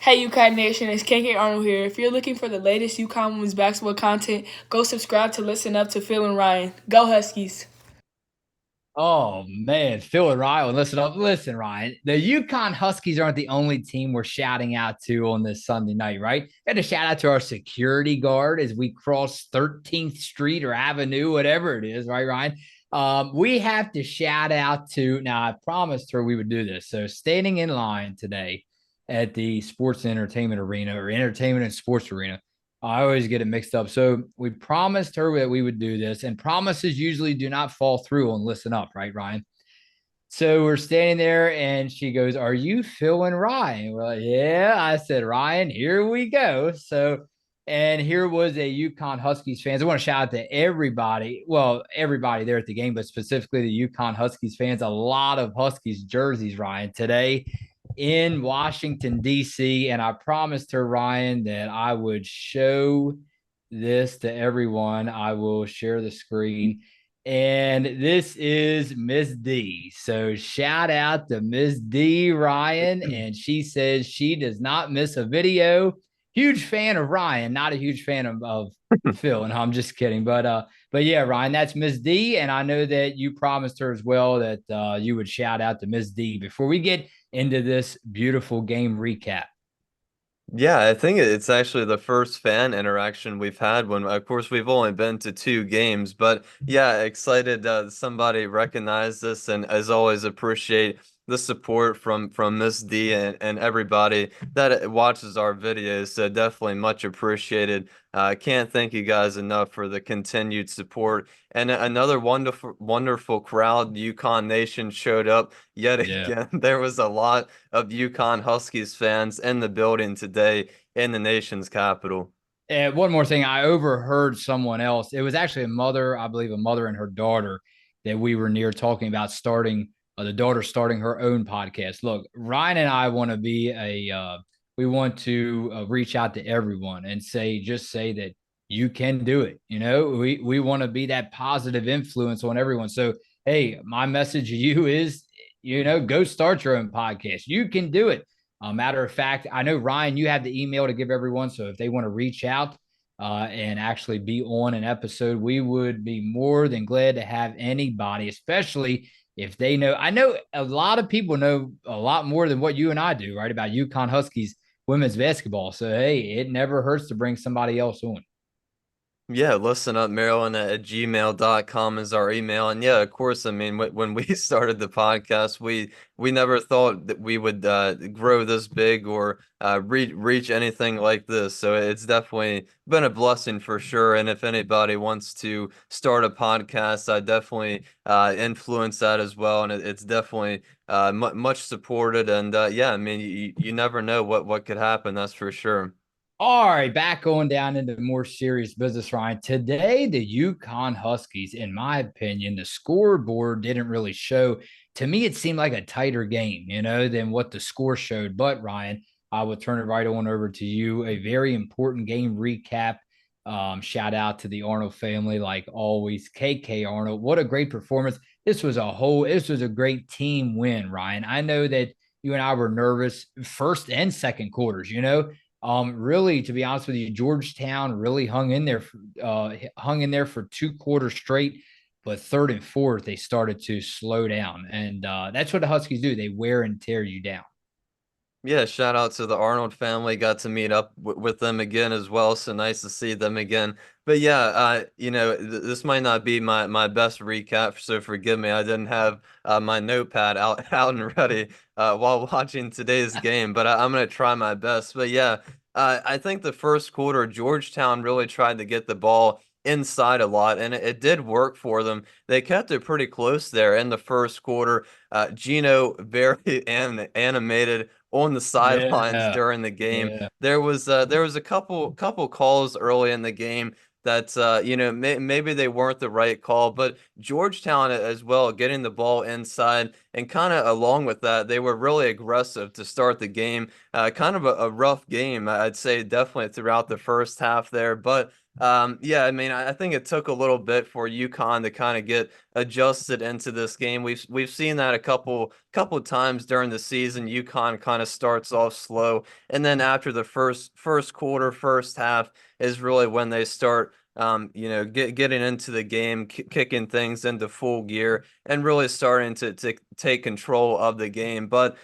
Hey UConn Nation, it's KK Arnold here. If you're looking for the latest UConn women's basketball content, go subscribe to Listen Up to Phil and Ryan. Go Huskies! Oh man, Phil and Ryan, listen up. Listen, Ryan. The UConn Huskies aren't the only team we're shouting out to on this Sunday night, right? Got to shout out to our security guard as we cross 13th Street or Avenue, whatever it is, right, Ryan? We have to shout out to now. I promised her we would do this. So standing in line today at the Sports and Entertainment Arena or Entertainment and Sports Arena. I always get it mixed up. So we promised her that we would do this, and promises usually do not fall through on Listen Up, right, Ryan? So we're standing there, and she goes, "Are you Phil and Ryan?" We're like, "Yeah." I said, "Ryan, here we go." So, and here was a UConn Huskies fans. I want to shout out to everybody. Well, everybody there at the game, but specifically the UConn Huskies fans. A lot of Huskies jerseys, Ryan, today in Washington, D.C. And I promised her, Ryan, that I would show this to everyone. I will share the screen. And this is Miss D. So shout out to Miss D, Ryan. And she says she does not miss a video. Huge fan of Ryan, not a huge fan of Phil. And I'm just kidding. But yeah, Ryan, that's Miss D. And I know that you promised her as well that you would shout out to Miss D before we get into this beautiful game recap. Yeah, I think it's actually the first fan interaction we've had when, of course, we've only been to two games, but yeah, excited somebody recognized this and as always appreciate the support from Miss D and everybody that watches our videos. So definitely much appreciated. I can't thank you guys enough for the continued support. And another wonderful crowd, UConn Nation showed up yet Yeah. again. There was a lot of UConn Huskies fans in the building today in the nation's capital. And one more thing, I overheard someone else. It was actually a mother, I believe, a mother and her daughter that we were near talking about starting. The daughter starting her own podcast. Look, Ryan and I want to be we want to reach out to everyone and just say that you can do it. You know, we want to be that positive influence on everyone. So, hey, my message to you is, go start your own podcast. You can do it. Matter of fact, I know, Ryan, you have the email to give everyone. So if they want to reach out and actually be on an episode, we would be more than glad to have anybody, especially if they know. I know a lot of people know a lot more than what you and I do, right, about UConn Huskies women's basketball. So, hey, it never hurts to bring somebody else on. Yeah, listen up, Maryland at gmail.com is our email. And yeah, of course, I mean, when we started the podcast, we never thought that we would grow this big or reach anything like this. So it's definitely been a blessing for sure. And if anybody wants to start a podcast, I definitely influence that as well. And it's definitely much supported. And yeah, I mean, you never know what could happen. That's for sure. All right, back on down into more serious business, Ryan. Today, the UConn Huskies, in my opinion, the scoreboard didn't really show. To me, it seemed like a tighter game, than what the score showed. But, Ryan, I will turn it right on over to you. A very important game recap. Shout out to the Arnold family, like always. KK Arnold, what a great performance. This was a great team win, Ryan. I know that you and I were nervous first and second quarters, really, to be honest with you, Georgetown really hung in there for 2 quarters straight. But third and fourth, they started to slow down, and that's what the Huskies do. They wear and tear you down. Yeah, shout out to the Arnold family. Got to meet up with them again as well. So nice to see them again. But yeah, this might not be my best recap, so forgive me. I didn't have my notepad out out and ready while watching today's game, but I'm gonna try my best. But yeah, I think the first quarter, Georgetown really tried to get the ball inside a lot, and it did work for them. They kept it pretty close there in the first quarter. Gino very animated on the sidelines Yeah, during the game. yeah. There was a couple calls early in the game that maybe they weren't the right call, but Georgetown as well getting the ball inside and kind of along with that they were really aggressive to start the game. Kind of a rough game, I'd say, definitely throughout the first half there, but Yeah, I mean, I think it took a little bit for UConn to kind of get adjusted into this game. We've seen that a couple times during the season. UConn kind of starts off slow, and then after the first quarter, first half is really when they start. Getting into the game, kicking things into full gear, and really starting to take control of the game. But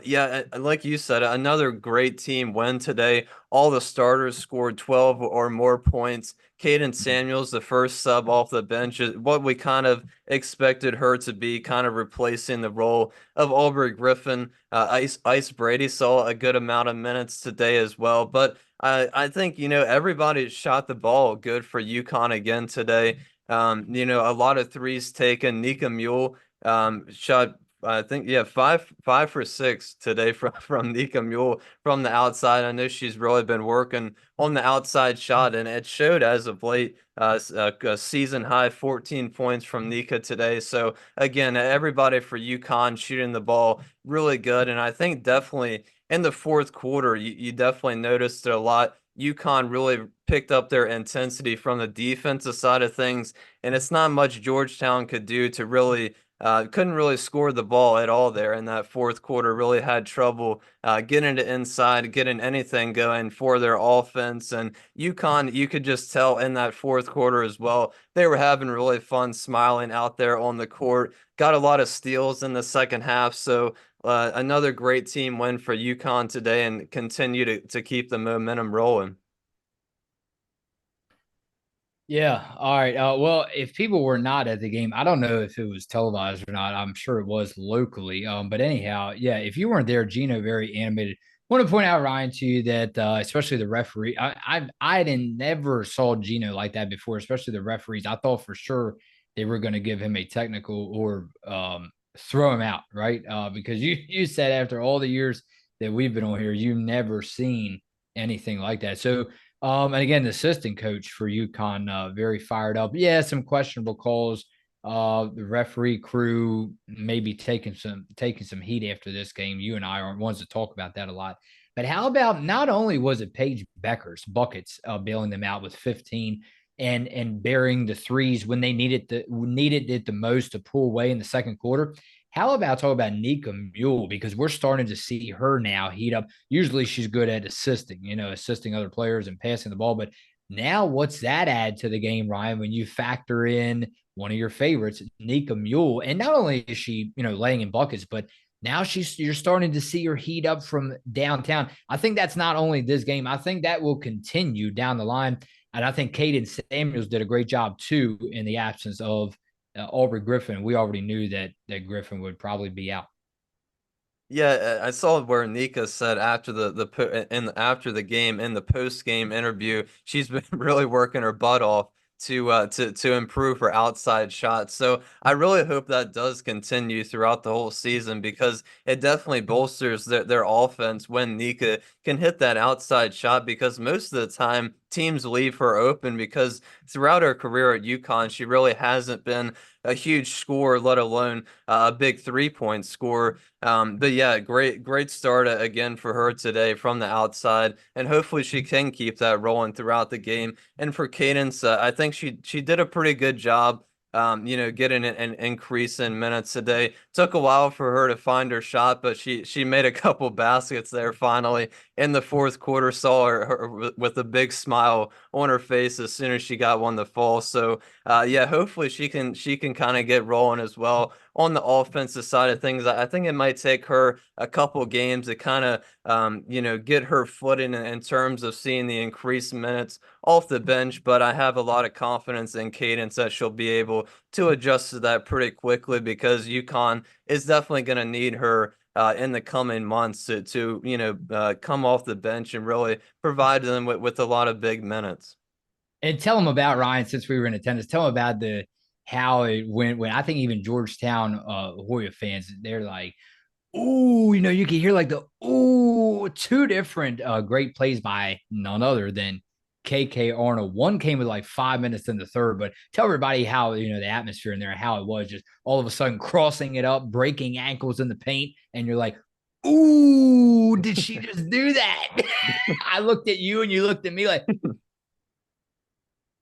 yeah, like you said, another great team win today. All the starters scored 12 or more points. Caden Samuels, the first sub off the bench, is what we kind of expected her to be, kind of replacing the role of Aubrey Griffin. Ice Brady saw a good amount of minutes today as well. But I think, everybody shot the ball good for UConn again today. A lot of threes taken. Nika Mule shot, I think, yeah, five for six today from Nika Mule from the outside. I know she's really been working on the outside shot, and it showed as of late. A season high 14 points from Nika today. So again, everybody for UConn shooting the ball really good, and I think definitely in the fourth quarter, you definitely noticed it a lot. UConn really picked up their intensity from the defensive side of things, and it's not much Georgetown could do to really couldn't really score the ball at all there in that fourth quarter. Really had trouble getting it inside, getting anything going for their offense. And UConn, you could just tell in that fourth quarter as well, they were having really fun smiling out there on the court. Got a lot of steals in the second half. So another great team win for UConn today and continue to keep the momentum rolling. Yeah. All right. Well, if people were not at the game, I don't know if it was televised or not. I'm sure it was locally. But anyhow, yeah, if you weren't there, Gino, very animated. I want to point out, Ryan, to you that especially the referee, I didn't never saw Gino like that before, especially the referees. I thought for sure they were going to give him a technical or throw him out, right? Because you said after all the years that we've been on here, you've never seen anything like that. So and again, the assistant coach for UConn, very fired up. Yeah, some questionable calls. The referee crew maybe taking some heat after this game. You and I aren't ones to talk about that a lot. But how about not only was it Paige Becker's buckets bailing them out with 15 and burying the threes when they needed it the most to pull away in the second quarter. How about talk about Nika Mule? Because we're starting to see her now heat up. Usually she's good at assisting other players and passing the ball. But now what's that add to the game, Ryan, when you factor in one of your favorites, Nika Mule? And not only is she, laying in buckets, but now you're starting to see her heat up from downtown. I think that's not only this game. I think that will continue down the line. And I think Caden Samuels did a great job too in the absence of Aubrey Griffin. We already knew that Griffin would probably be out. Yeah, I saw where Nika said after after the game in the post game interview, she's been really working her butt off to improve her outside shots. So I really hope that does continue throughout the whole season because it definitely bolsters their offense when Nika can hit that outside shot because most of the time teams leave her open because throughout her career at UConn, she really hasn't been a huge scorer, let alone a big 3-point scorer. But yeah, great start again for her today from the outside, and hopefully she can keep that rolling throughout the game. And for Cadence, I think she did a pretty good job. Getting an increase in minutes today. Took a while for her to find her shot, but she made a couple baskets there finally in the fourth quarter. Saw her with a big smile on her face as soon as she got one to fall. So yeah, hopefully she can kind of get rolling as well on the offensive side of things. I think it might take her a couple games to kind of get her footing in terms of seeing the increased minutes off the bench. But I have a lot of confidence in Cadence that she'll be able to adjust to that pretty quickly because UConn is definitely going to need her. In the coming months to come off the bench and really provide them with a lot of big minutes. And tell them about Ryan since we were in attendance. Tell them about how it went when I think even Georgetown Hoya fans they're like, ooh, you can hear like the ooh, two different great plays by none other than KK Arnold. One came with like 5 minutes in the third, but tell everybody how the atmosphere in there, how it was just all of a sudden crossing it up, breaking ankles in the paint, and you're like, ooh, did she just do that? I looked at you and you looked at me like,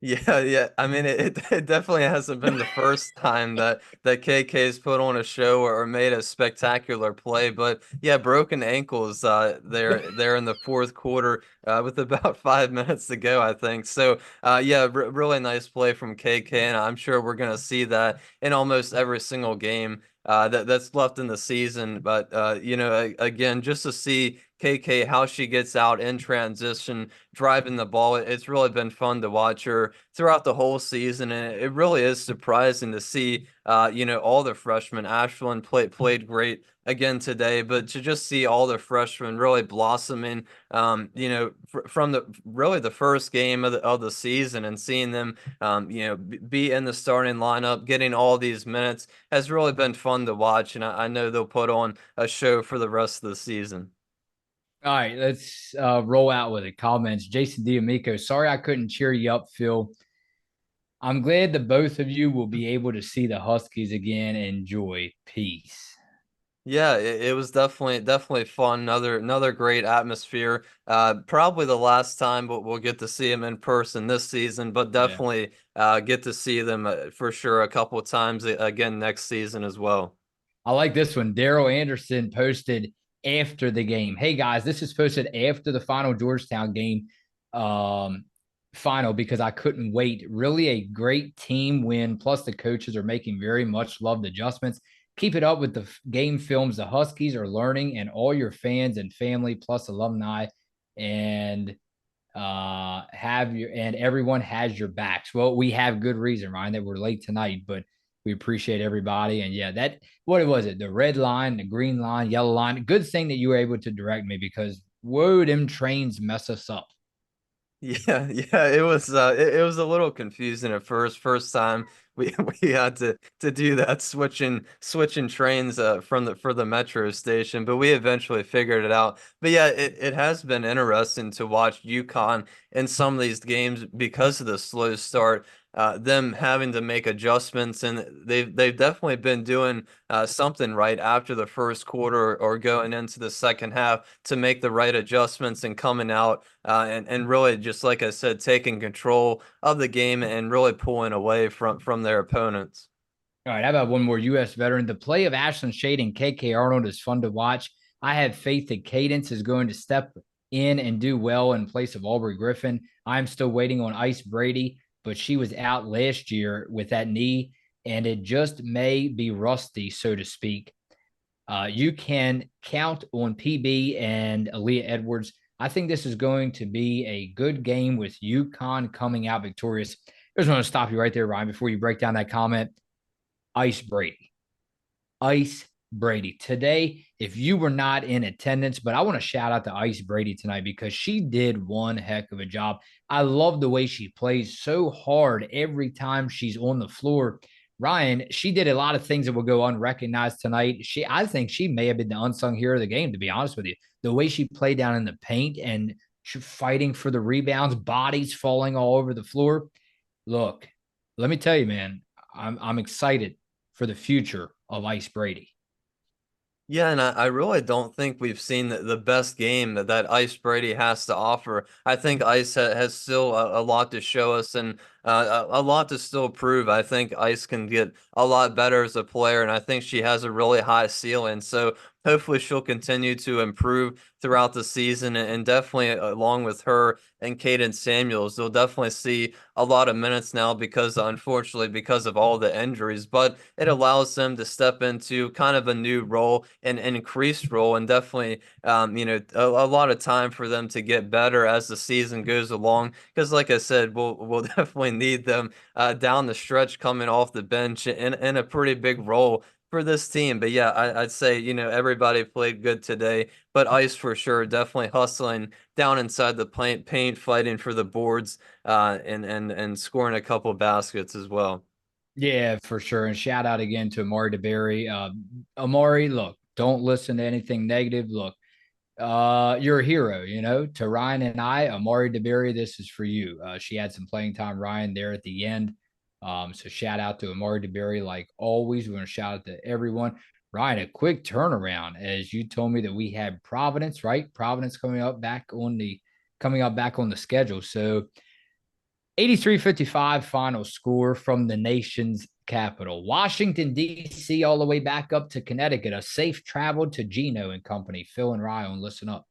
Yeah, yeah. I mean, it definitely hasn't been the first time that KK's put on a show or made a spectacular play, but yeah, broken ankles. They're in the fourth quarter with about 5 minutes to go, I think. So, yeah, really nice play from KK, and I'm sure we're gonna see that in almost every single game that's left in the season. But again, just to see KK how she gets out in transition driving the ball. It's really been fun to watch her throughout the whole season, and it really is surprising to see, all the freshmen. Ashland played great again today, but to just see all the freshmen really blossoming, from the really the first game of the season and seeing them, be in the starting lineup, getting all these minutes has really been fun to watch, and I know they'll put on a show for the rest of the season. All right, let's roll out with it. Comments. Jason D'Amico. Sorry I couldn't cheer you up, Phil. I'm glad that both of you will be able to see the Huskies again. Enjoy. Peace. Yeah, it was definitely fun. Another great atmosphere. Probably the last time we'll get to see them in person this season, but Yeah. definitely get to see them for sure a couple of times again next season as well. I like this one. Daryl Anderson posted after the game. Hey guys, this is posted after the final Georgetown game final because I couldn't wait. Really a great team win. Plus, the coaches are making very much loved adjustments. Keep it up with the game films. The Huskies are learning, and all your fans and family, plus alumni, and everyone has your backs. Well, we have good reason, Ryan, that we're late tonight, but we appreciate everybody. And yeah, that what was it? The red line, the green line, yellow line. Good thing that you were able to direct me because whoa, them trains mess us up. Yeah, yeah, it was a little confusing at first. First time we we had to do that switching trains from the for the metro station, but we eventually figured it out. But yeah, it has been interesting to watch UConn in some of these games because of the slow start. Them having to make adjustments, and they've definitely been doing something right after the first quarter or going into the second half to make the right adjustments and coming out and really just like I said, taking control of the game and really pulling away from their opponents. All right, how about one more U.S. veteran? The play of Ashlyn Shade and KK Arnold is fun to watch. I have faith that Cadence is going to step in and do well in place of Aubrey Griffin. I'm still waiting on Ice Brady, but she was out last year with that knee, and it just may be rusty, so to speak. You can count on PB and Aaliyah Edwards. I think this is going to be a good game with UConn coming out victorious. I just want to stop you right there, Ryan, before you break down that comment. Ice Brady. Ice Brady. Today, if you were not in attendance, but I want to shout out to Ice Brady tonight because she did one heck of a job. I love the way she plays so hard every time she's on the floor. Ryan, she did a lot of things that will go unrecognized tonight. I think she may have been the unsung hero of the game, to be honest with you. The way she played down in the paint and fighting for the rebounds, bodies falling all over the floor. Look, let me tell you, man, I'm excited for the future of Ice Brady. Yeah, and I really don't think we've seen the best game that Ice Brady has to offer. I think Ice has still a lot to show us and a lot to still prove. I think Ice can get a lot better as a player, and I think she has a really high ceiling. So hopefully she'll continue to improve throughout the season, and definitely along with her and Caden Samuels, they'll definitely see a lot of minutes now because unfortunately because of all the injuries, but it allows them to step into kind of a new role and an increased role and definitely a lot of time for them to get better as the season goes along because like I said we'll definitely need them down the stretch coming off the bench in a pretty big role for this team. But yeah, I'd say, everybody played good today, but Ice for sure, definitely hustling down inside the paint fighting for the boards, and scoring a couple baskets as well. Yeah, for sure. And shout out again to Amari DeBerry. Amari, look, don't listen to anything negative. Look, you're a hero, to Ryan and I. Amari DeBerry, this is for you. She had some playing time, Ryan, there at the end. So shout out to Amari DeBerry, like always. We want to shout out to everyone. Ryan, a quick turnaround as you told me that we had Providence, right? Providence coming up back on the schedule. So 83-55 final score from the nation's capital. Washington, D.C., all the way back up to Connecticut. A safe travel to Gino and company. Phil and Ryan, listen up.